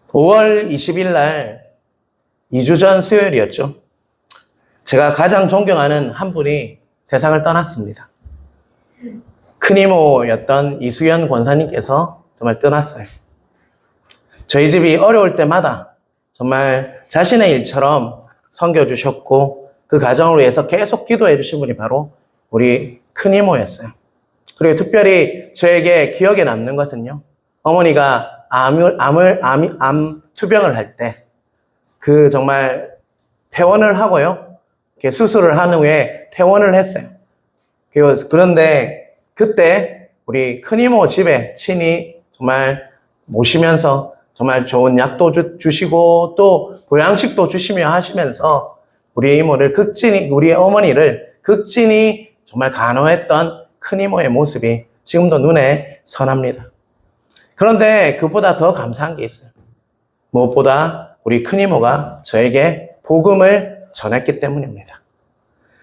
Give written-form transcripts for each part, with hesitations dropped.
5월 20일 날 2주 전 수요일이었죠. 제가 가장 존경하는 한 분이 세상을 떠났습니다. 큰 이모였던 이수연 권사님께서 정말 떠났어요. 저희 집이 어려울 때마다 정말 자신의 일처럼 섬겨주셨고 그 가정을 위해서 계속 기도해 주신 분이 바로 우리 큰 이모였어요. 그리고 특별히 저에게 기억에 남는 것은요, 어머니가 암 투병을 할 때 그 정말 퇴원을 하고요, 이렇게 수술을 한 후에 퇴원을 했어요. 그런데 그때 우리 큰 이모 집에 친히 정말 모시면서 정말 좋은 약도 주시고 또 보양식도 주시며 하시면서 우리 어머니를 극진히 정말 간호했던 큰 이모의 모습이 지금도 눈에 선합니다. 그런데 그보다 더 감사한 게 있어요. 무엇보다 우리 큰 이모가 저에게 복음을 전했기 때문입니다.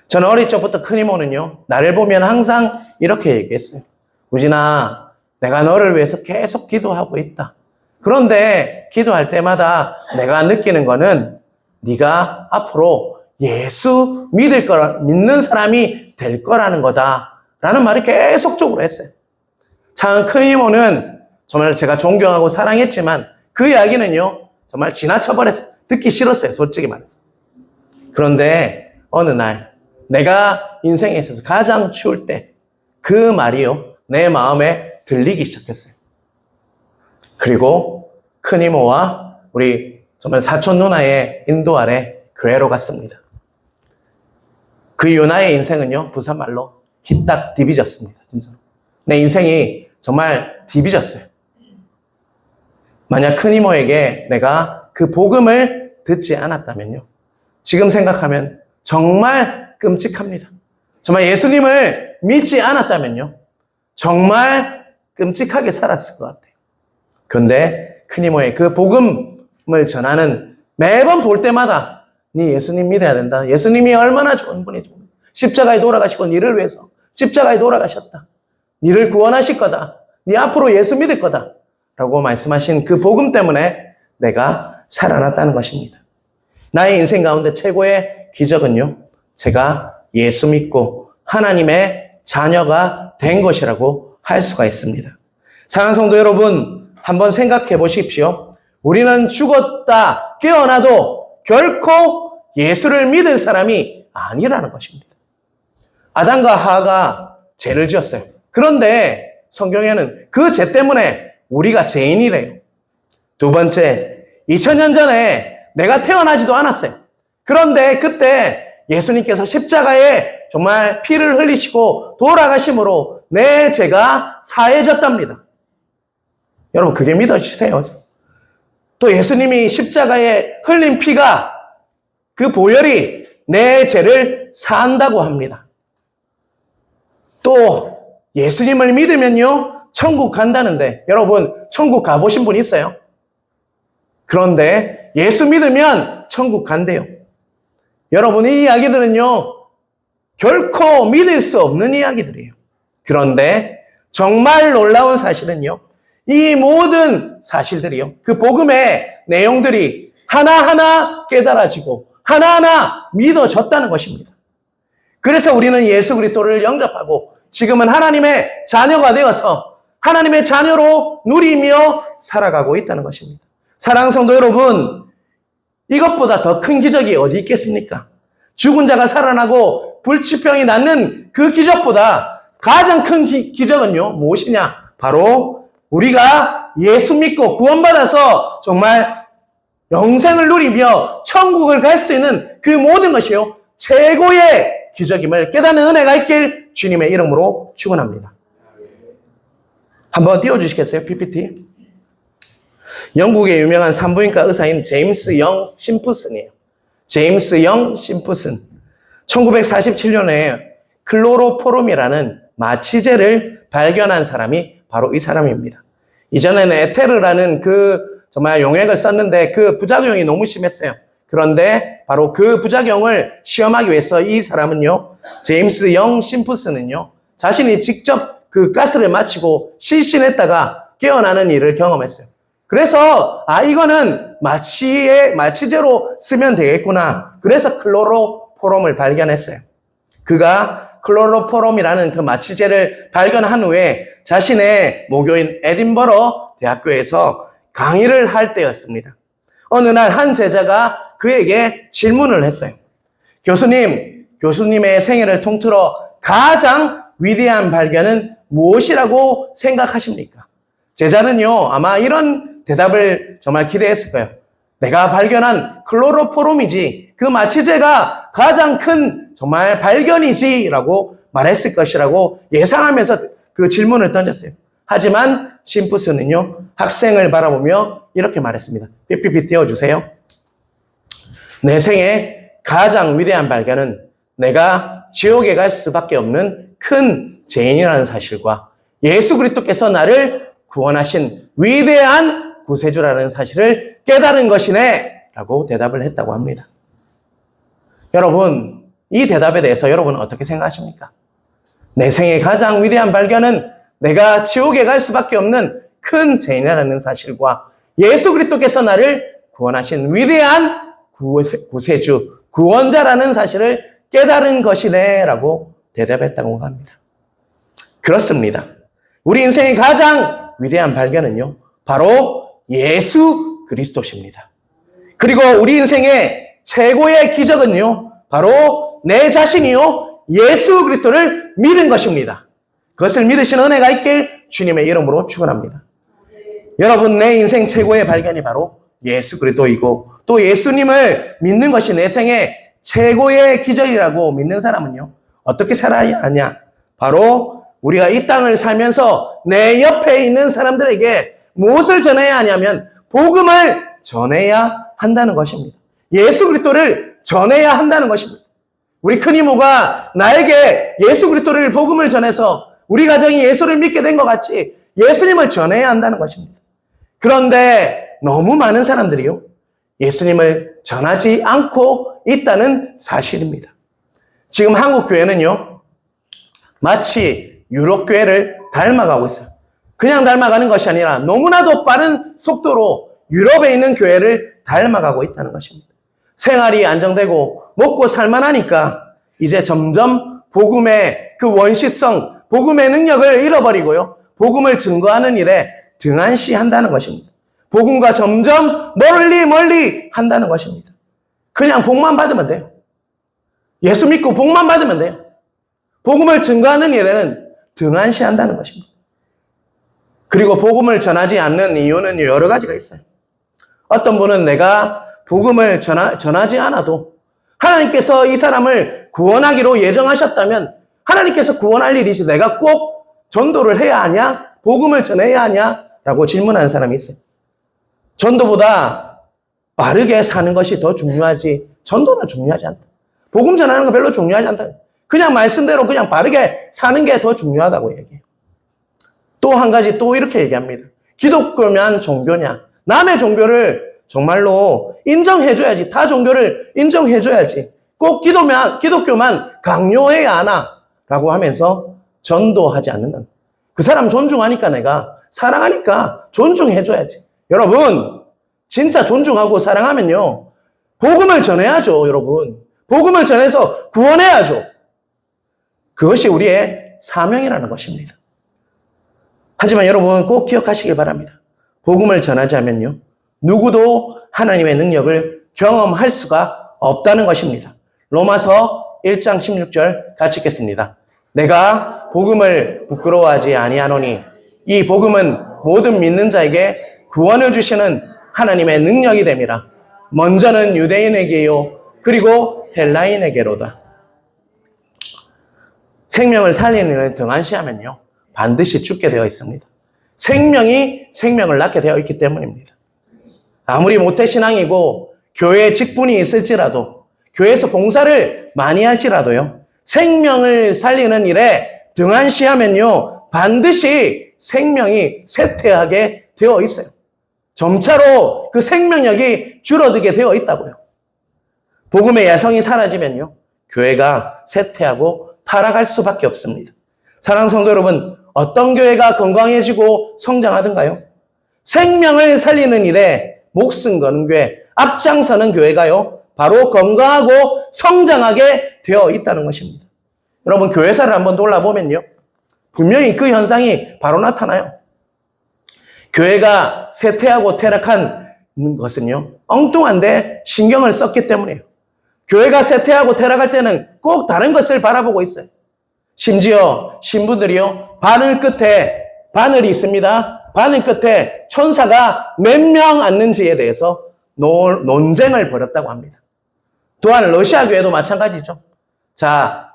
저는 어릴 적부터 큰 이모는요, 나를 보면 항상 이렇게 얘기했어요. 우진아, 내가 너를 위해서 계속 기도하고 있다. 그런데 기도할 때마다 내가 느끼는 거는 네가 앞으로 예수 믿는 사람이 될 거라는 거다 라는 말을 계속적으로 했어요. 참 큰 이모는 정말 제가 존경하고 사랑했지만 그 이야기는요 정말 지나쳐버려서 듣기 싫었어요, 솔직히 말해서. 그런데 어느 날 내가 인생에 있어서 가장 추울 때 그 말이요 내 마음에 들리기 시작했어요. 그리고 큰 이모와 우리 정말 사촌 누나의 인도 아래 교회로 갔습니다. 그 유나의 인생은요 부산말로 히딱 디비졌습니다. 진짜 내 인생이 정말 디비졌어요. 만약 큰 이모에게 내가 그 복음을 듣지 않았다면요, 지금 생각하면 정말 끔찍합니다. 정말 예수님을 믿지 않았다면요, 정말 끔찍하게 살았을 것 같아요. 그런데 큰 이모의 그 복음을 전하는 매번 볼 때마다 네 예수님 믿어야 된다. 예수님이 얼마나 좋은 분이죠. 십자가에 돌아가시고 니를 위해서 십자가에 돌아가셨다. 니를 구원하실 거다. 니 앞으로 예수 믿을 거다. 라고 말씀하신 그 복음 때문에 내가 살아났다는 것입니다. 나의 인생 가운데 최고의 기적은요, 제가 예수 믿고 하나님의 자녀가 된 것이라고 할 수가 있습니다. 사랑하는 성도 여러분, 한번 생각해 보십시오. 우리는 죽었다 깨어나도 결코 예수를 믿은 사람이 아니라는 것입니다. 아담과 하와가 죄를 지었어요. 그런데 성경에는 그 죄 때문에 우리가 죄인이래요. 두 번째, 2000년 전에 내가 태어나지도 않았어요. 그런데 그때 예수님께서 십자가에 정말 피를 흘리시고 돌아가심으로 내 죄가 사해졌답니다. 여러분, 그게 믿어지세요? 또 예수님이 십자가에 흘린 피가, 그 보혈이 내 죄를 사한다고 합니다. 또 예수님을 믿으면요 천국 간다는데, 여러분 천국 가보신 분 있어요? 그런데 예수 믿으면 천국 간대요. 여러분, 이 이야기들은요 결코 믿을 수 없는 이야기들이에요. 그런데 정말 놀라운 사실은요, 이 모든 사실들이요, 그 복음의 내용들이 하나하나 깨달아지고 하나하나 믿어졌다는 것입니다. 그래서 우리는 예수 그리스도를 영접하고 지금은 하나님의 자녀가 되어서 하나님의 자녀로 누리며 살아가고 있다는 것입니다. 사랑하는 성도 여러분, 이것보다 더 큰 기적이 어디 있겠습니까? 죽은 자가 살아나고 불치병이 낫는 그 기적보다 가장 큰 기적은요 무엇이냐? 바로 우리가 예수 믿고 구원받아서 정말 영생을 누리며 천국을 갈 수 있는 그 모든 것이요 최고의 기적임을 깨닫는 은혜가 있길 주님의 이름으로 축원합니다. 한번 띄워주시겠어요? PPT. 영국의 유명한 산부인과 의사인 제임스 영 심프슨이에요. 제임스 영 심프슨. 1947년에 클로로포름이라는 마취제를 발견한 사람이 바로 이 사람입니다. 이전에는 에테르라는 그 정말 용액을 썼는데 그 부작용이 너무 심했어요. 그런데 바로 그 부작용을 시험하기 위해서 이 사람은요, 제임스 영 심프슨은요, 자신이 직접 그 가스를 마치고 실신했다가 깨어나는 일을 경험했어요. 그래서 이거는 마취제로 쓰면 되겠구나. 그래서 클로로포럼을 발견했어요. 그가 클로로포럼이라는 그 마취제를 발견한 후에 자신의 모교인 에딘버러 대학교에서 강의를 할 때였습니다. 어느 날 한 제자가 그에게 질문을 했어요. 교수님의 생애를 통틀어 가장 위대한 발견은 무엇이라고 생각하십니까? 제자는요, 아마 이런 대답을 정말 기대했을 거예요. 내가 발견한 클로로포럼이지, 그 마취제가 가장 큰 정말 발견이지 라고 말했을 것이라고 예상하면서 그 질문을 던졌어요. 하지만 심푸스는요, 학생을 바라보며 이렇게 말했습니다. PPT 띄워주세요. 내 생애 가장 위대한 발견은 내가 지옥에 갈 수밖에 없는 큰 죄인이라는 사실과 예수 그리스도께서 나를 구원하신 위대한 구세주라는 사실을 깨달은 것이네 라고 대답을 했다고 합니다. 여러분, 이 대답에 대해서 여러분은 어떻게 생각하십니까? 내 생애 가장 위대한 발견은 내가 지옥에 갈 수밖에 없는 큰 죄인이라는 사실과 예수 그리스도께서 나를 구원하신 위대한 구세주, 구원자라는 사실을 깨달은 것이네 라고 대답했다고 합니다. 그렇습니다. 우리 인생의 가장 위대한 발견은요, 바로 예수 그리스도십니다. 그리고 우리 인생의 최고의 기적은요, 바로 내 자신이요, 예수 그리스도를 믿은 것입니다. 그것을 믿으시는 은혜가 있길 주님의 이름으로 축원합니다. 여러분, 내 인생 최고의 발견이 바로 예수 그리스도이고 또 예수님을 믿는 것이 내 생의 최고의 기적이라고 믿는 사람은요, 어떻게 살아야 하냐? 바로 우리가 이 땅을 살면서 내 옆에 있는 사람들에게 무엇을 전해야 하냐면 복음을 전해야 한다는 것입니다. 예수 그리스도를 전해야 한다는 것입니다. 우리 큰 이모가 나에게 예수 그리스도를 복음을 전해서 우리 가정이 예수를 믿게 된 것 같이 예수님을 전해야 한다는 것입니다. 그런데 너무 많은 사람들이요, 예수님을 전하지 않고 있다는 사실입니다. 지금 한국 교회는요, 마치 유럽 교회를 닮아가고 있어요. 그냥 닮아가는 것이 아니라 너무나도 빠른 속도로 유럽에 있는 교회를 닮아가고 있다는 것입니다. 생활이 안정되고 먹고 살만하니까 이제 점점 복음의 그 원시성, 복음의 능력을 잃어버리고요, 복음을 증거하는 일에 등한시한다는 것입니다. 복음과 점점 멀리 한다는 것입니다. 그냥 복만 받으면 돼요. 예수 믿고 복만 받으면 돼요. 복음을 증거하는 일에는 등한시한다는 것입니다. 그리고 복음을 전하지 않는 이유는 여러 가지가 있어요. 어떤 분은 내가 복음을 전하지 않아도 하나님께서 이 사람을 구원하기로 예정하셨다면 하나님께서 구원할 일이지 내가 꼭 전도를 해야 하냐? 복음을 전해야 하냐? 라고 질문하는 사람이 있어요. 전도보다 빠르게 사는 것이 더 중요하지 전도는 중요하지 않다. 복음 전하는 거 별로 중요하지 않다. 그냥 말씀대로 그냥 빠르게 사는 게 더 중요하다고 얘기해요. 또 한 가지 또 이렇게 얘기합니다. 기독교면 종교냐? 남의 종교를 정말로 인정해줘야지. 타 종교를 인정해줘야지. 꼭 기독교만 강요해야 하나? 라고 하면서 전도하지 않는다. 그 사람 존중하니까 내가 사랑하니까 존중해줘야지. 여러분, 진짜 존중하고 사랑하면요, 복음을 전해야죠, 여러분. 복음을 전해서 구원해야죠. 그것이 우리의 사명이라는 것입니다. 하지만 여러분 꼭 기억하시길 바랍니다. 복음을 전하지 않으면요, 누구도 하나님의 능력을 경험할 수가 없다는 것입니다. 로마서 1장 16절 같이 읽겠습니다. 내가 복음을 부끄러워하지 아니하노니 이 복음은 모든 믿는 자에게 구원을 주시는 하나님의 능력이 됨이라. 먼저는 유대인에게요 그리고 헬라인에게로다. 생명을 살리는 일을 등한시하면요, 반드시 죽게 되어 있습니다. 생명이 생명을 낳게 되어 있기 때문입니다. 아무리 모태신앙이고 교회에 직분이 있을지라도, 교회에서 봉사를 많이 할지라도요, 생명을 살리는 일에 등한시하면요, 반드시 생명이 쇠퇴하게 되어 있어요. 점차로 그 생명력이 줄어들게 되어 있다고요. 복음의 야성이 사라지면요, 교회가 쇠퇴하고 타락할 수밖에 없습니다. 사랑하는 성도 여러분, 어떤 교회가 건강해지고 성장하던가요? 생명을 살리는 일에 목숨 거는 교회, 앞장서는 교회가요, 바로 건강하고 성장하게 되어 있다는 것입니다. 여러분, 교회사를 한번 돌아보면요, 분명히 그 현상이 바로 나타나요. 교회가 쇠퇴하고 퇴락한 것은요, 엉뚱한데 신경을 썼기 때문이에요. 교회가 쇠퇴하고 퇴락할 때는 꼭 다른 것을 바라보고 있어요. 심지어 신부들이요, 바늘이 있습니다. 바늘 끝에 천사가 몇 명 앉는지에 대해서 논쟁을 벌였다고 합니다. 또한 러시아 교회도 마찬가지죠. 자,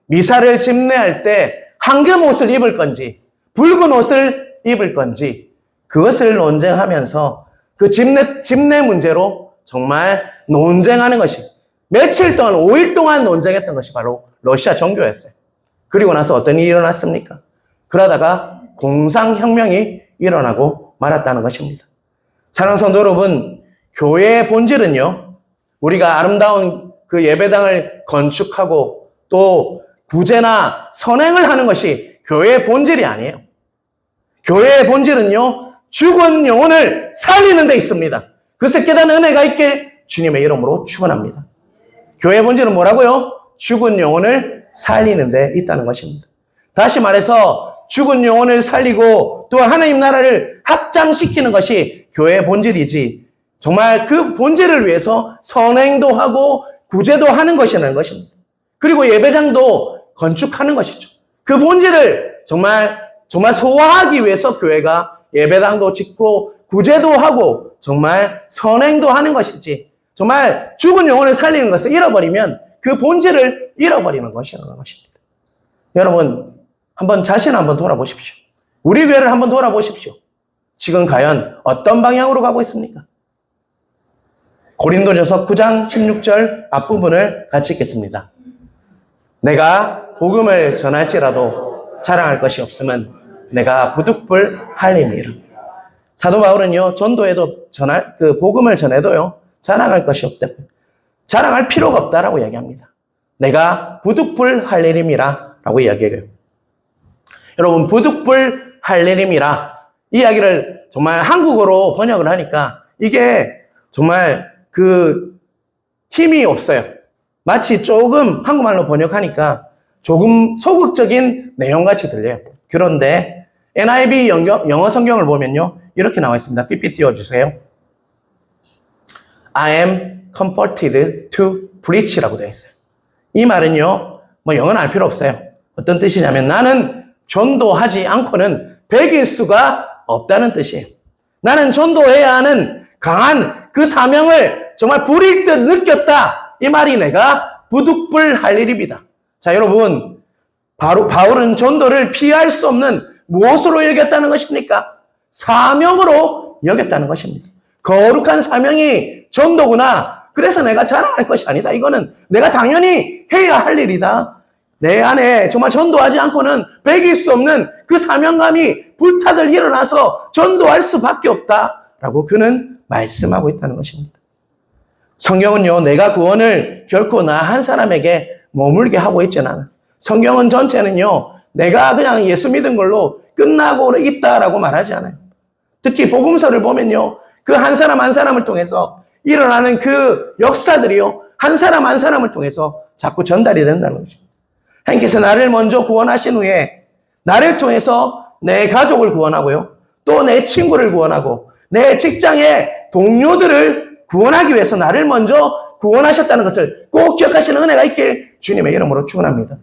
미사를 집례할 때 황금 옷을 입을 건지 붉은 옷을 입을 건지 그것을 논쟁하면서 그 집례 문제로 정말 논쟁하는 것이 며칠 동안 5일 동안 논쟁했던 것이 바로 러시아 종교였어요. 그리고 나서 어떤 일이 일어났습니까? 그러다가 공상혁명이 일어나고 말았다는 것입니다. 사랑하는 성도 여러분, 교회의 본질은요, 우리가 아름다운 그 예배당을 건축하고 또 구제나 선행을 하는 것이 교회의 본질이 아니에요. 교회의 본질은요, 죽은 영혼을 살리는 데 있습니다. 그것을 깨닫는 은혜가 있게 주님의 이름으로 축원합니다. 교회의 본질은 뭐라고요? 죽은 영혼을 살리는 데 있다는 것입니다. 다시 말해서 죽은 영혼을 살리고 또 하나님 나라를 확장시키는 것이 교회의 본질이지, 정말 그 본질을 위해서 선행도 하고 구제도 하는 것이라는 것입니다. 그리고 예배장도 건축하는 것이죠. 그 본질을 정말 소화하기 위해서 교회가 예배당도 짓고 구제도 하고 정말 선행도 하는 것이지, 정말 죽은 영혼을 살리는 것을 잃어버리면 그 본질을 잃어버리는 것이라는 것입니다. 여러분, 자신 한번 돌아보십시오. 우리 교회를 한번 돌아보십시오. 지금 과연 어떤 방향으로 가고 있습니까? 고린도전서 9장 16절 앞부분을 같이 읽겠습니다. 내가 복음을 전할지라도 자랑할 것이 없으면 내가 부득불 할림이라. 사도 바울은요, 전도에도 복음을 전해도요, 자랑할 것이 없다. 자랑할 필요가 없다라고 이야기합니다. 내가 부득불 할림이라 라고 이야기해요. 여러분, 부득불 할림이라 이 이야기를 정말 한국어로 번역을 하니까 이게 정말 그 힘이 없어요. 마치 조금 한국말로 번역하니까 조금 소극적인 내용같이 들려요. 그런데 NIV 영어 성경을 보면요, 이렇게 나와 있습니다. PPT 띄워주세요. I am comforted to preach라고 되어 있어요. 이 말은요, 영어는 알 필요 없어요. 어떤 뜻이냐면 나는 전도하지 않고는 베길 수가 없다는 뜻이에요. 나는 전도해야 하는 강한 그 사명을 정말 불일 듯 느꼈다. 이 말이 내가 부득불할 일입니다. 자, 여러분, 바울은 전도를 피할 수 없는 무엇으로 여겼다는 것입니까? 사명으로 여겼다는 것입니다. 거룩한 사명이 전도구나. 그래서 내가 자랑할 것이 아니다. 이거는 내가 당연히 해야 할 일이다. 내 안에 정말 전도하지 않고는 베길 수 없는 그 사명감이 불타들 일어나서 전도할 수밖에 없다라고 그는 말씀하고 있다는 것입니다. 성경은요, 내가 구원을 결코 나 한 사람에게 머물게 하고 있지는 않아요. 성경은 전체는요, 내가 그냥 예수 믿은 걸로 끝나고 있다라고 말하지 않아요. 특히 복음서를 보면요, 그 한 사람 한 사람을 통해서 일어나는 그 역사들이요, 한 사람 한 사람을 통해서 자꾸 전달이 된다는 것입니다. 하나님께서 나를 먼저 구원하신 후에 나를 통해서 내 가족을 구원하고요, 또 내 친구를 구원하고 내 직장의 동료들을 구원하기 위해서 나를 먼저 구원하셨다는 것을 꼭 기억하시는 은혜가 있길 주님의 이름으로 축원합니다.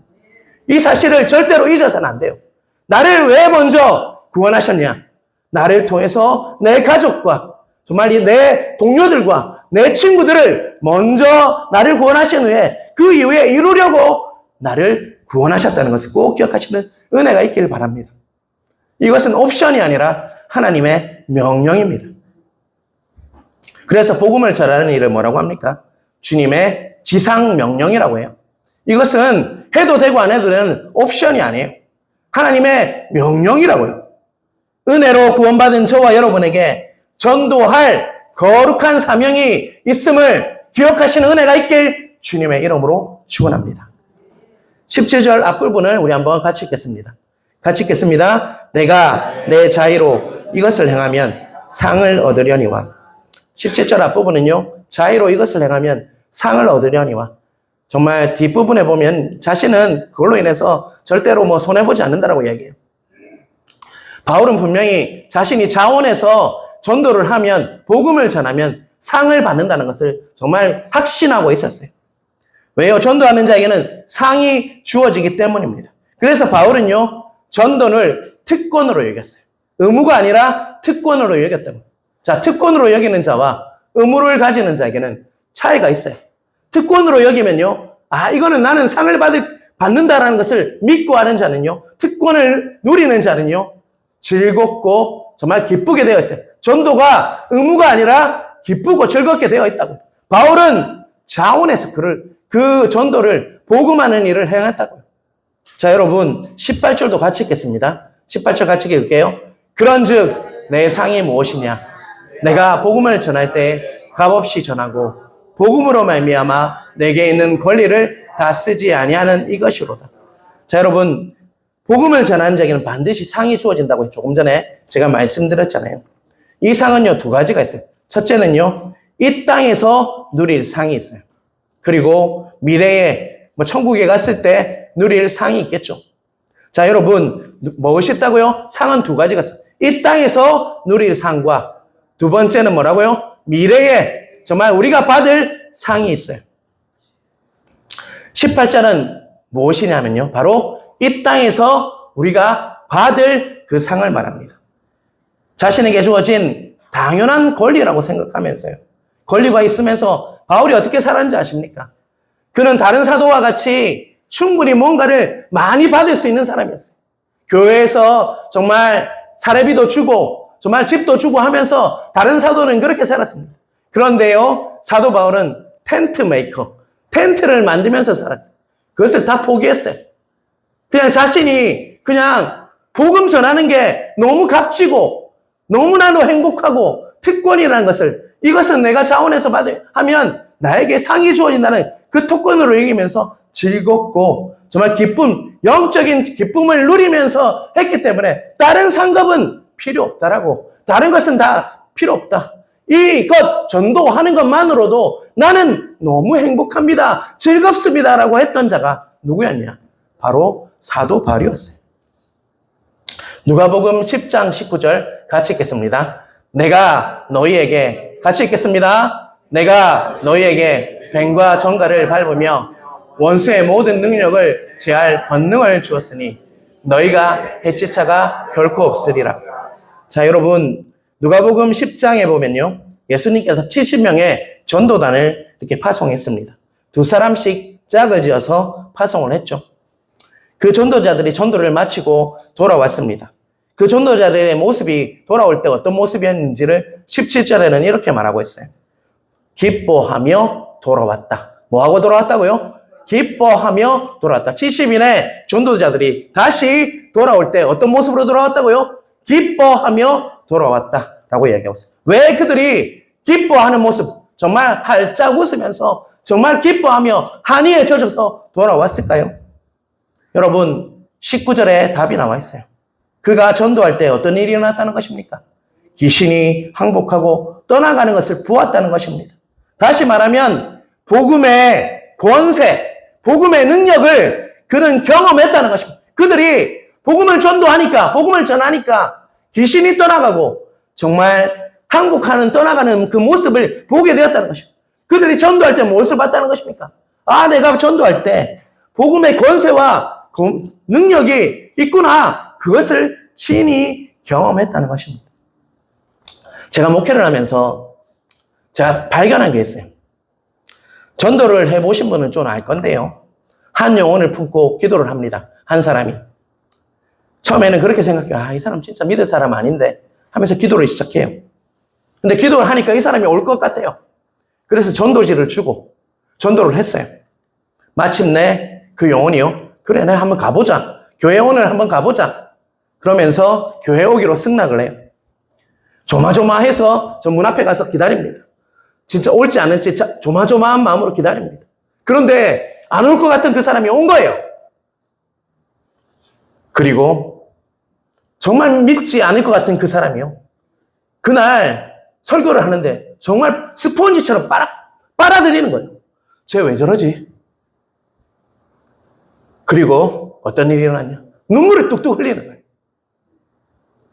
이 사실을 절대로 잊어서는 안 돼요. 나를 왜 먼저 구원하셨냐? 나를 통해서 내 가족과 정말 내 동료들과 내 친구들을 먼저 나를 구원하신 후에 그 이후에 이루려고 나를 구원하셨다는 것을 꼭 기억하시는 은혜가 있길 바랍니다. 이것은 옵션이 아니라 하나님의 명령입니다. 그래서 복음을 전하는 일을 뭐라고 합니까? 주님의 지상 명령이라고 해요. 이것은 해도 되고 안 해도 되는 옵션이 아니에요. 하나님의 명령이라고요. 은혜로 구원받은 저와 여러분에게 전도할 거룩한 사명이 있음을 기억하시는 은혜가 있길 주님의 이름으로 축원합니다. 17절 앞부분을 우리 한번 같이 읽겠습니다. 같이 읽겠습니다. 내가 내 자의로 이것을 행하면 상을 얻으려니와. 17절 앞부분은요, 자의로 이것을 행하면 상을 얻으려니와. 정말 뒷부분에 보면 자신은 그걸로 인해서 절대로 뭐 손해보지 않는다라고 이야기해요. 바울은 분명히 자신이 자원해서 전도를 하면, 복음을 전하면 상을 받는다는 것을 정말 확신하고 있었어요. 왜요? 전도하는 자에게는 상이 주어지기 때문입니다. 그래서 바울은요, 전도를 특권으로 여겼어요. 의무가 아니라 특권으로 여겼다고. 자, 특권으로 여기는 자와 의무를 가지는 자에게는 차이가 있어요. 특권으로 여기면요, 이거는 나는 상을 받는다라는 것을 믿고 하는 자는요, 특권을 누리는 자는요, 즐겁고 정말 기쁘게 되어 있어요. 전도가 의무가 아니라 기쁘고 즐겁게 되어 있다고. 바울은 자원해서 그 전도를 복음하는 일을 행했다고요. 자, 여러분 18절도 같이 읽겠습니다. 18절 같이 읽을게요. 그런즉 내 상이 무엇이냐? 내가 복음을 전할 때 값없이 전하고 복음으로 말미암아 내게 있는 권리를 다 쓰지 아니하는 이것이로다. 자, 여러분 복음을 전하는 자에게는 반드시 상이 주어진다고 조금 전에 제가 말씀드렸잖아요. 이 상은요, 두 가지가 있어요. 첫째는요, 이 땅에서 누릴 상이 있어요. 그리고 미래에 천국에 갔을 때 누릴 상이 있겠죠. 자, 여러분 무엇이 있다고요? 상은 두 가지가 있어요. 이 땅에서 누릴 상과 두 번째는 뭐라고요? 미래에 정말 우리가 받을 상이 있어요. 18절은 무엇이냐면요, 바로 이 땅에서 우리가 받을 그 상을 말합니다. 자신에게 주어진 당연한 권리라고 생각하면서요, 권리가 있으면서 바울이 어떻게 살았는지 아십니까? 그는 다른 사도와 같이 충분히 뭔가를 많이 받을 수 있는 사람이었어요. 교회에서 정말 사례비도 주고 정말 집도 주고 하면서 다른 사도는 그렇게 살았습니다. 그런데요, 사도 바울은 텐트 메이커, 텐트를 만들면서 살았어요. 그것을 다 포기했어요. 그냥 자신이 그냥 복음 전하는 게 너무 값지고 너무나도 행복하고 특권이라는 것을, 이것은 내가 자원해서 하면 나에게 상이 주어진다는 그 특권으로 여기면서 즐겁고 정말 영적인 기쁨을 누리면서 했기 때문에 다른 상급은 필요 없다라고, 다른 것은 다 필요 없다. 이것 전도하는 것만으로도 나는 너무 행복합니다, 즐겁습니다라고 했던 자가 누구였냐? 바로 사도 바울이었어요. 누가복음 10장 19절 같이 읽겠습니다. 내가 너희에게, 같이 읽겠습니다. 내가 너희에게 뱀과 정갈을 밟으며 원수의 모든 능력을 제할 권능을 주었으니 너희가 해치차가 결코 없으리라. 자, 여러분 누가복음 10장에 보면요, 예수님께서 70명의 전도단을 이렇게 파송했습니다. 2사람씩 짝을 지어서 파송을 했죠. 그 전도자들이 전도를 마치고 돌아왔습니다. 그 전도자들의 모습이 돌아올 때 어떤 모습이었는지를 17절에는 이렇게 말하고 있어요. 기뻐하며 돌아왔다. 뭐하고 돌아왔다고요? 기뻐하며 돌아왔다. 70인의 전도자들이 다시 돌아올 때 어떤 모습으로 돌아왔다고요? 기뻐하며 돌아왔다라고 이야기하고 있어요. 왜 그들이 기뻐하는 모습, 정말 활짝 웃으면서 정말 기뻐하며 한이에 젖어서 돌아왔을까요? 여러분 19절에 답이 나와 있어요. 그가 전도할 때 어떤 일이 일어났다는 것입니까? 귀신이 항복하고 떠나가는 것을 보았다는 것입니다. 다시 말하면 복음의 권세, 복음의 능력을 그는 경험했다는 것입니다. 그들이 복음을 전도하니까, 복음을 전하니까 귀신이 떠나가고 정말 항복하는, 떠나가는 그 모습을 보게 되었다는 것입니다. 그들이 전도할 때 무엇을 봤다는 것입니까? 내가 전도할 때 복음의 권세와 능력이 있구나, 그것을 친히 경험했다는 것입니다. 제가 목회를 하면서 제가 발견한 게 있어요. 전도를 해보신 분은 좀 알 건데요, 한 영혼을 품고 기도를 합니다. 한 사람이 처음에는 그렇게 생각해요. 이 사람 진짜 믿을 사람 아닌데 하면서 기도를 시작해요. 근데 기도를 하니까 이 사람이 올 것 같아요. 그래서 전도지를 주고 전도를 했어요. 마침내 그 영혼이요, 그래 내가 한번 가보자, 교회 오늘 한번 가보자 그러면서 교회 오기로 승낙을 해요. 조마조마해서 저 문 앞에 가서 기다립니다. 진짜 올지 않을지 조마조마한 마음으로 기다립니다. 그런데 안 올 것 같은 그 사람이 온 거예요. 그리고 정말 믿지 않을 것 같은 그 사람이요, 그날 설교를 하는데 정말 스폰지처럼 빨아들이는 거예요. 쟤 왜 저러지? 그리고 어떤 일이 일어났냐? 눈물을 뚝뚝 흘리는 거예요.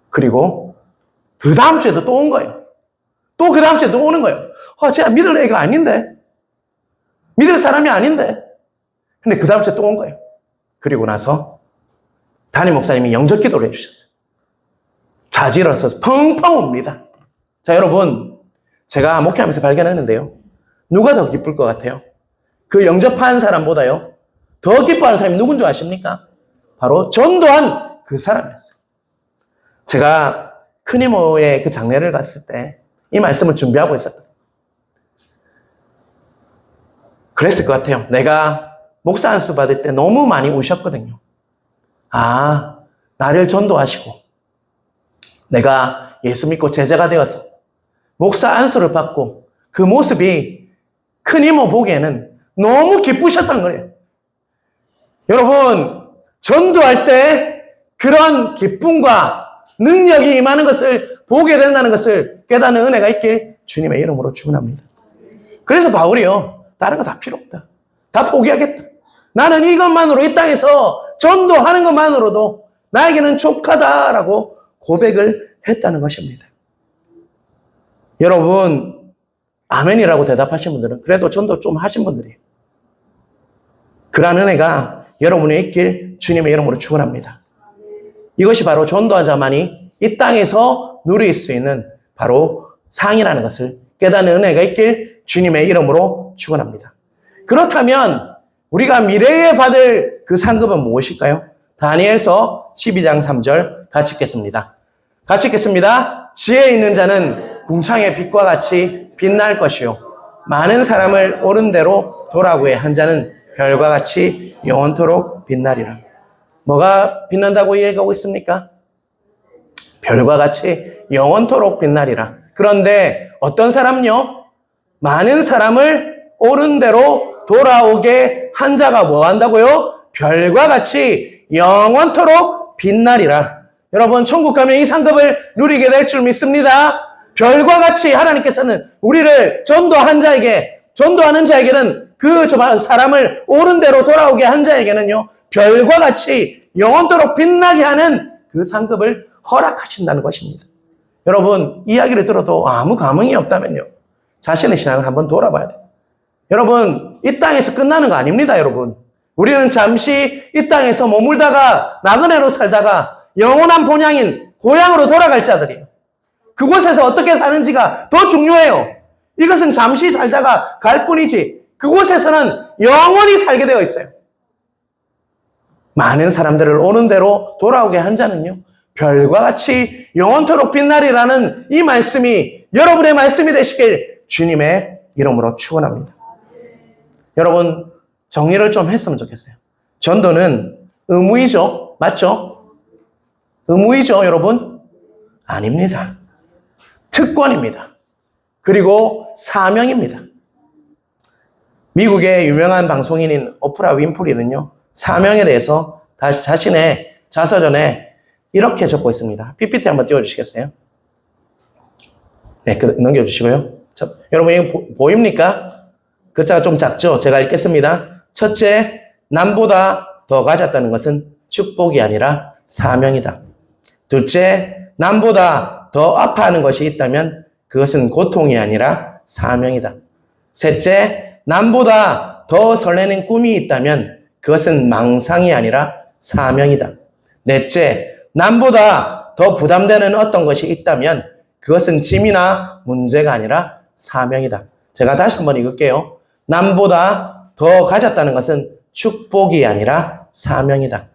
그리고 그 다음 주에도 또 온 거예요. 또 그 다음 주에도 오는 거예요. 쟤 믿을 애가 아닌데. 믿을 사람이 아닌데. 근데 그 다음 주에 또 온 거예요. 그리고 나서 담임 목사님이 영접 기도를 해주셨어요. 자지러서 펑펑 옵니다. 자, 여러분, 제가 목회하면서 발견했는데요. 누가 더 기쁠 것 같아요? 그 영접한 사람보다요, 더 기뻐하는 사람이 누군 줄 아십니까? 바로 전도한 그 사람이었어요. 제가 큰 이모의 그 장례를 갔을 때 이 말씀을 준비하고 있었거든요. 그랬을 것 같아요. 내가 목사 안수 받을 때 너무 많이 우셨거든요. 아, 나를 전도하시고 내가 예수 믿고 제자가 되어서 목사 안수를 받고 그 모습이 큰 이모 보기에는 너무 기쁘셨던 거예요. 여러분, 전도할 때 그런 기쁨과 능력이 임하는 것을 보게 된다는 것을 깨닫는 은혜가 있길 주님의 이름으로 축원합니다. 그래서 바울이요, 다른 거 다 필요 없다. 다 포기하겠다. 나는 이것만으로 이 땅에서 전도하는 것만으로도 나에게는 족하다라고 고백을 했다는 것입니다. 여러분, 아멘이라고 대답하신 분들은 그래도 전도 좀 하신 분들이에요. 그러한 은혜가 여러분에 있길 주님의 이름으로 축원합니다. 이것이 바로 전도한 자만이 이 땅에서 누릴 수 있는 바로 상이라는 것을 깨닫는 은혜가 있길 주님의 이름으로 축원합니다. 그렇다면 우리가 미래에 받을 그 상급은 무엇일까요? 다니엘서 12장 3절 같이 읽겠습니다. 같이 읽겠습니다. 지혜 있는 자는 궁창의 빛과 같이 빛날 것이요 많은 사람을 옳은 대로 돌아오게 한 자는 별과 같이 영원토록 빛나리라. 뭐가 빛난다고 얘기하고 있습니까? 별과 같이 영원토록 빛나리라. 그런데 어떤 사람요? 많은 사람을 옳은 대로 돌아오게 한 자가 뭐 한다고요? 별과 같이 영원토록 빛나리라. 여러분, 천국 가면 이 상급을 누리게 될 줄 믿습니다. 별과 같이 하나님께서는 우리를 전도하는 자에게는 그 사람을 옳은 대로 돌아오게 한 자에게는요, 별과 같이 영원토록 빛나게 하는 그 상급을 허락하신다는 것입니다. 여러분, 이야기를 들어도 아무 감흥이 없다면요, 자신의 신앙을 한번 돌아봐야 돼요. 여러분, 이 땅에서 끝나는 거 아닙니다, 여러분. 우리는 잠시 이 땅에서 머물다가 나그네로 살다가 영원한 본향인 고향으로 돌아갈 자들이에요. 그곳에서 어떻게 사는지가 더 중요해요. 이것은 잠시 살다가 갈 뿐이지 그곳에서는 영원히 살게 되어 있어요. 많은 사람들을 옳은 대로 돌아오게 한 자는요, 별과 같이 영원토록 빛나리라는 이 말씀이 여러분의 말씀이 되시길 주님의 이름으로 축원합니다. 여러분, 정리를 좀 했으면 좋겠어요. 전도는 의무이죠. 맞죠? 의무이죠, 여러분? 아닙니다. 특권입니다. 그리고 사명입니다. 미국의 유명한 방송인인 오프라 윈프리는요, 사명에 대해서 자신의 자서전에 이렇게 적고 있습니다. PPT 한번 띄워주시겠어요? 네, 넘겨주시고요. 여러분, 이거 보입니까? 글자가 좀 작죠? 제가 읽겠습니다. 첫째, 남보다 더 가졌다는 것은 축복이 아니라 사명이다. 둘째, 남보다 더 아파하는 것이 있다면 그것은 고통이 아니라 사명이다. 셋째, 남보다 더 설레는 꿈이 있다면 그것은 망상이 아니라 사명이다. 넷째, 남보다 더 부담되는 어떤 것이 있다면 그것은 짐이나 문제가 아니라 사명이다. 제가 다시 한번 읽을게요. 남보다 더 가졌다는 것은 축복이 아니라 사명이다.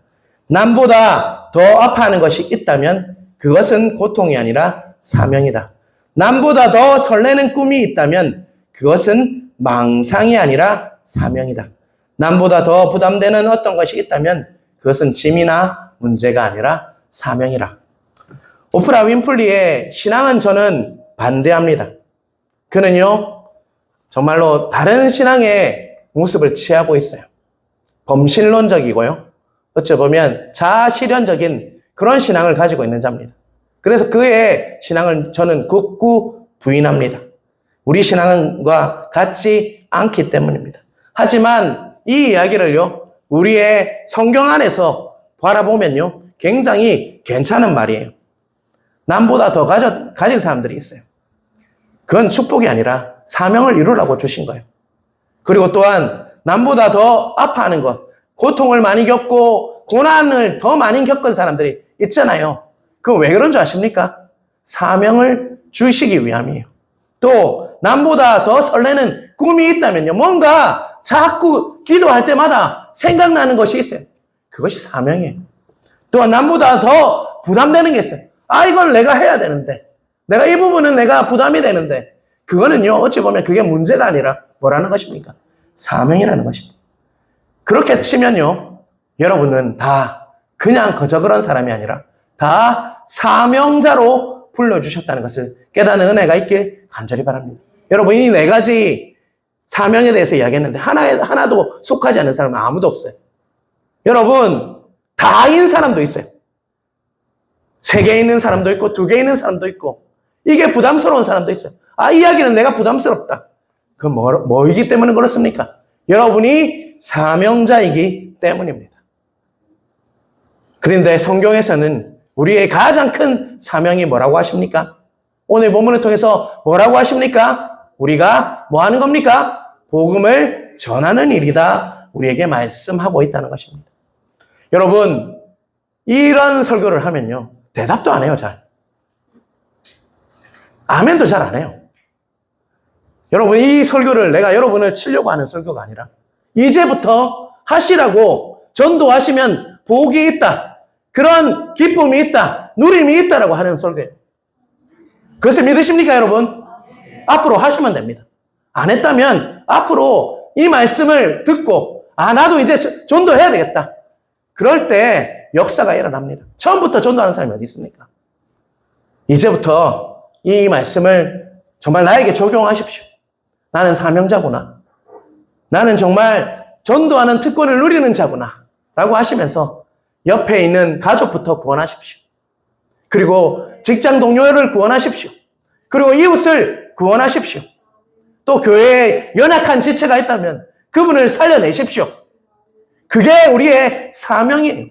남보다 더 아파하는 것이 있다면 그것은 고통이 아니라 사명이다. 남보다 더 설레는 꿈이 있다면 그것은 망상이 아니라 사명이다. 남보다 더 부담되는 어떤 것이 있다면 그것은 짐이나 문제가 아니라 사명이라. 오프라 윈플리의 신앙은 저는 반대합니다. 그는요, 정말로 다른 신앙의 모습을 취하고 있어요. 범신론적이고요, 어찌 보면 자아실현적인 그런 신앙을 가지고 있는 자입니다. 그래서 그의 신앙을 저는 극구 부인합니다. 우리 신앙과 같지 않기 때문입니다. 하지만 이 이야기를요, 우리의 성경 안에서 바라보면요, 굉장히 괜찮은 말이에요. 남보다 더 가진 사람들이 있어요. 그건 축복이 아니라 사명을 이루라고 주신 거예요. 그리고 또한 남보다 더 아파하는 것, 고통을 많이 겪고 고난을 더 많이 겪은 사람들이 있잖아요. 그건 왜 그런 줄 아십니까? 사명을 주시기 위함이에요. 또 남보다 더 설레는 꿈이 있다면요, 뭔가 자꾸 기도할 때마다 생각나는 것이 있어요. 그것이 사명이에요. 또한 남보다 더 부담되는 게 있어요. 이걸 내가 해야 되는데, 내가 이 부분은 내가 부담이 되는데, 그거는요, 어찌 보면 그게 문제가 아니라 뭐라는 것입니까? 사명이라는 것입니다. 그렇게 치면요, 여러분은 다 그냥 그저 그런 사람이 아니라 다 사명자로 불러주셨다는 것을 깨닫는 은혜가 있길 간절히 바랍니다. 여러분, 이 네 가지 사명에 대해서 이야기했는데 하나도 속하지 않는 사람은 아무도 없어요. 여러분, 다인 사람도 있어요. 3개 있는 사람도 있고 2개 있는 사람도 있고, 이게 부담스러운 사람도 있어요. 이 이야기는 내가 부담스럽다. 그건 뭐이기 때문에 그렇습니까? 여러분이 사명자이기 때문입니다. 그런데 성경에서는 우리의 가장 큰 사명이 뭐라고 하십니까? 오늘 본문을 통해서 뭐라고 하십니까? 우리가 뭐 하는 겁니까? 복음을 전하는 일이다. 우리에게 말씀하고 있다는 것입니다. 여러분, 이런 설교를 하면요, 대답도 안 해요, 잘. 아멘도 잘 안 해요. 여러분, 이 설교를 내가 여러분을 치려고 하는 설교가 아니라 이제부터 하시라고, 전도하시면 복이 있다, 그런 기쁨이 있다, 누림이 있다라고 하는 설교예요. 그것을 믿으십니까, 여러분? 앞으로 하시면 됩니다. 안 했다면 앞으로 이 말씀을 듣고 나도 이제 전도해야 되겠다, 그럴 때 역사가 일어납니다. 처음부터 전도하는 사람이 어디 있습니까? 이제부터 이 말씀을 정말 나에게 적용하십시오. 나는 사명자구나, 나는 정말 전도하는 특권을 누리는 자구나 라고 하시면서 옆에 있는 가족부터 구원하십시오. 그리고 직장 동료를 구원하십시오. 그리고 이웃을 구원하십시오. 또 교회에 연약한 지체가 있다면 그분을 살려내십시오. 그게 우리의 사명이에요.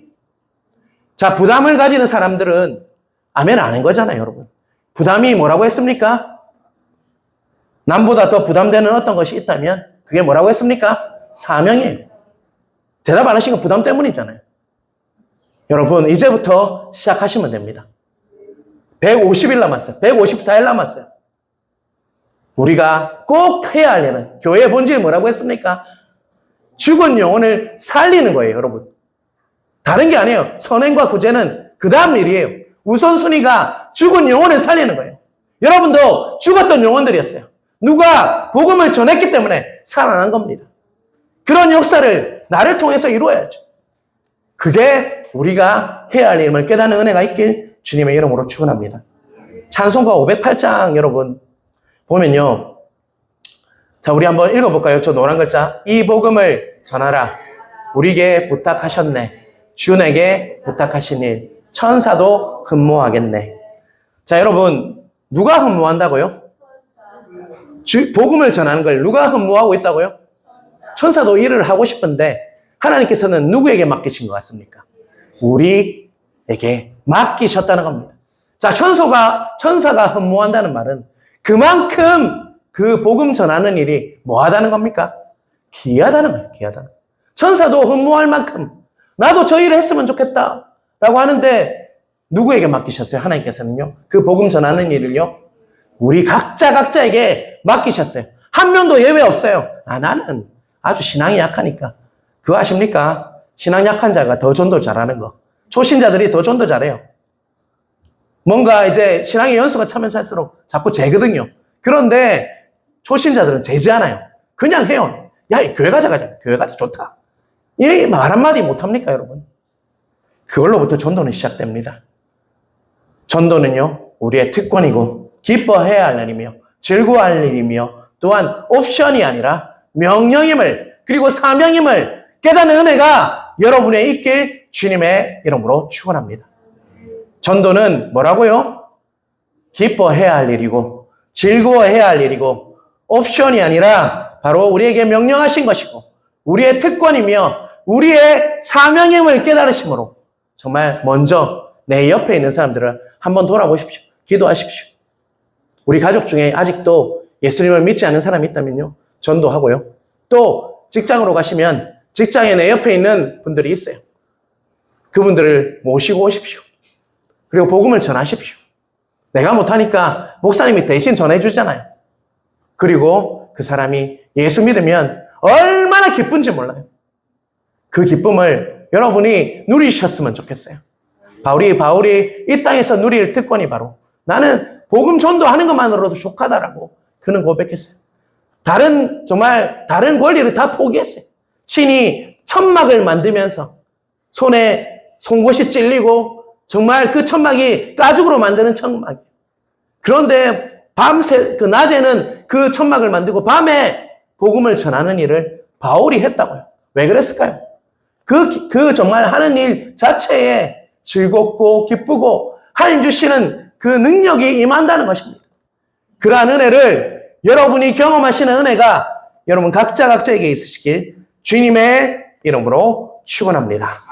자, 부담을 가지는 사람들은 아멘 안 한 거잖아요, 여러분. 부담이 뭐라고 했습니까? 남보다 더 부담되는 어떤 것이 있다면 그게 뭐라고 했습니까? 사명이에요. 대답 안 하신 건 부담 때문이잖아요. 여러분, 이제부터 시작하시면 됩니다. 150일 남았어요. 154일 남았어요. 우리가 꼭 해야 할 일은, 교회의 본질이 뭐라고 했습니까? 죽은 영혼을 살리는 거예요, 여러분. 다른 게 아니에요. 선행과 구제는 그 다음 일이에요. 우선순위가 죽은 영혼을 살리는 거예요. 여러분도 죽었던 영혼들이었어요. 누가 복음을 전했기 때문에 살아난 겁니다. 그런 역사를 나를 통해서 이루어야죠. 그게 우리가 해야 할 일임을 깨닫는 은혜가 있길 주님의 이름으로 축원합니다. 찬송가 508장 여러분 보면요, 자, 우리 한번 읽어볼까요? 저 노란 글자. 이 복음을 전하라. 우리에게 부탁하셨네. 주에게 부탁하신 일. 천사도 흠모하겠네. 자, 여러분, 누가 흠모한다고요? 복음을 전하는 걸 누가 흠모하고 있다고요? 천사도 일을 하고 싶은데 하나님께서는 누구에게 맡기신 것 같습니까? 우리에게 맡기셨다는 겁니다. 자, 천사가 흠모한다는 말은 그만큼 그 복음 전하는 일이 뭐하다는 겁니까? 귀하다는 거예요. 귀하다는. 천사도 흠모할 만큼 나도 저 일을 했으면 좋겠다 라고 하는데 누구에게 맡기셨어요? 하나님께서는요, 그 복음 전하는 일을요, 우리 각자에게 맡기셨어요. 한 명도 예외 없어요. 나는 아주 신앙이 약하니까. 그거 아십니까? 신앙 약한 자가 더 전도 잘하는 거. 초신자들이 더 전도 잘해요. 뭔가 이제 신앙의 연수가 차면 찰수록 자꾸 재거든요. 그런데 초신자들은 재지 않아요. 그냥 해요. 야, 교회 가자. 교회 가자. 좋다. 이 말 한마디 못합니까, 여러분? 그걸로부터 전도는 시작됩니다. 전도는요, 우리의 특권이고 기뻐해야 할 일이며 즐거워할 일이며 또한 옵션이 아니라 명령임을, 그리고 사명임을 깨닫는 은혜가 여러분의 있길 주님의 이름으로 축원합니다. 전도는 뭐라고요? 기뻐해야 할 일이고 즐거워해야 할 일이고 옵션이 아니라 바로 우리에게 명령하신 것이고 우리의 특권이며 우리의 사명임을 깨달으심으로 정말 먼저 내 옆에 있는 사람들을 한번 돌아보십시오. 기도하십시오. 우리 가족 중에 아직도 예수님을 믿지 않는 사람이 있다면요. 전도하고요. 또 직장으로 가시면 직장에 내 옆에 있는 분들이 있어요. 그분들을 모시고 오십시오. 그리고 복음을 전하십시오. 내가 못하니까 목사님이 대신 전해주잖아요. 그리고 그 사람이 예수 믿으면 얼마나 기쁜지 몰라요. 그 기쁨을 여러분이 누리셨으면 좋겠어요. 바울이 이 땅에서 누릴 특권이 바로 나는 복음 전도하는 것만으로도 족하다라고 그는 고백했어요. 다른 권리를 다 포기했어요. 친히 천막을 만들면서 손에 송곳이 찔리고 정말 그 천막이 가죽으로 만드는 천막이에요. 그런데 낮에는 그 천막을 만들고 밤에 복음을 전하는 일을 바울이 했다고요. 왜 그랬을까요? 그 정말 하는 일 자체에 즐겁고 기쁘고 하나님 주시는 그 능력이 임한다는 것입니다. 그러한 은혜를 여러분이 경험하시는 은혜가 여러분 각자에게 있으시길 주님의 이름으로 축원합니다.